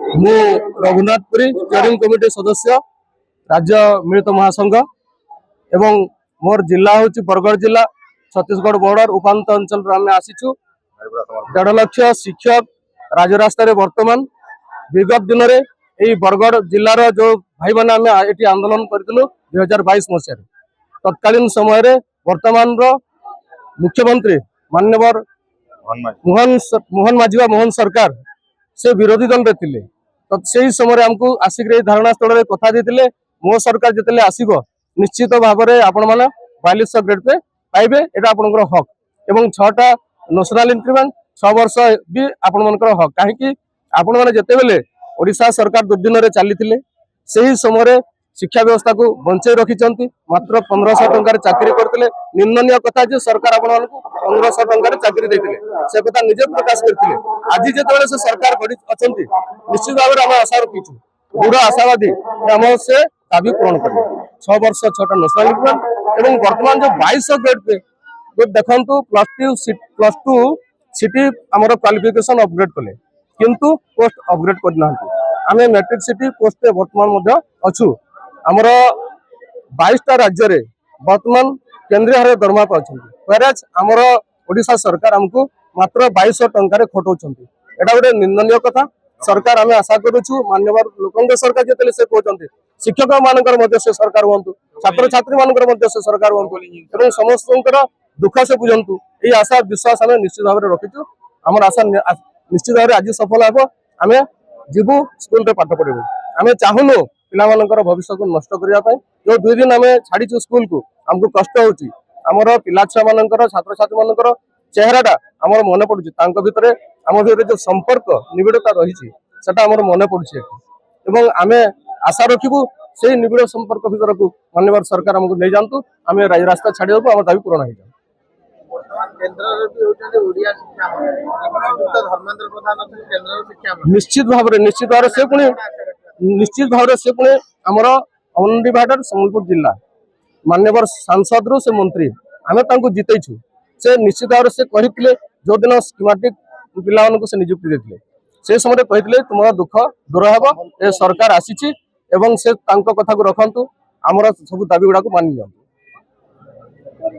मु रघुनाथपुरी steering committee सदस्य राज्य मिलित महासंघ एवं मोर जिला हूँ बरगढ़ जिला छत्तीसगढ़ बॉर्डर उपांत अंचल आम आसीचु 1.5 लाख शिक्षक राजरास्तार वर्तमान विगत दिन में यही बरगढ़ जिलार जो भाई मैंने आम ये आंदोलन करूँ 2022 मसीह तत्कालीन समय वर्तमान मुख्यमंत्री माननीय मोहन माझी मोहन सरकार से विरोधी दल रे तो से समय आमको आसिक धारणा स्थल कथा देते मो सरकार जिते आसब निश्चित भाव में आपण मैंने 4200 ग्रेड पे पाइबे एटा आपनकर हक एवं 6टा नेशनल इंक्रीमेंट 6 वर्ष भी आपण मनकर हक कहीं आपण मैंने जिते बेले ओडिशा सरकार दुर्दिन में चली से ही समय शिक्षा व्यवस्था को बंचे रखिंट मात्र 1500 टंकार चाकरी करते निंदनीय कथा जो सरकार आपण 1500 टंकार चाकरी देते से कथा निजे प्रकाश करते आज जिते से सरकार गढ़ी अच्छा निश्चित भाव में आम आशा रखीचु दृढ़ आशावादी आम से दाबी पूरण करेंगे 6 वर्ष 6टा नेशनल इंक्रीमेंट एवं वर्तमान जो 2200 ग्रेड पे तो देखु +2 सिटी आम क्वालिफिकेशन अपग्रेड कले किंतु पोस्ट अपग्रेड करना आम मैट्रिक सिटी पोस्ट वर्तमान अच्छु आमर 22टा राज्य रे वर्तमान केंद्रीय हारे दरमा पाँच आमर ओडिशा सरकार आमको मात्र 2200 टंकार खटाउछंती एटा गोटे निंदनीय कथा सरकार आम आशा करूँ मान्यवर लोक सरकार जिते से कहते शिक्षक मानकर से सरकार हूँ छात्र छात्री मानकर से सरकार हूँ समस्त दुख से बुझंतु ये आशा विश्वास आम निश्चित भाव में रखीचु आम आशा निश्चित भाव आज सफल हम आम जीवु स्कूल पाठ पढ़ू आम चाहूनु पिला भविष्य को नष्ट करने जो 2 दिन आम छाड़ीचु स्कूल को आमको कष्ट होची आमर पिला छुआ मानकर छात्र छात्री मानकर चेहराटा आमर मन पड़ुची भितर आम भितर जो संपर्क निबिड़ता रही आमर मन पड़ुची एवं आम आशा रखिबु से निबिड़ संपर्क भितर को माननीय सरकार आमको नहीं जातु आम रास्ता छाड़ी आम दाबी पूरण हो जाए निश्चित भाव से पुणी आमर अंडीभाटर सम्बलपुर जिला मान्यवर सांसद रु से मंत्री आम जितेछु से निश्चित भाव से कहते जो दिन स्कीमेटिक पिला से नियुक्ति देते से समय कहते तुम दुख दूर हे सरकार आसी एवं से कथा को रखु आमर सब दाबी गुड़ा को मानि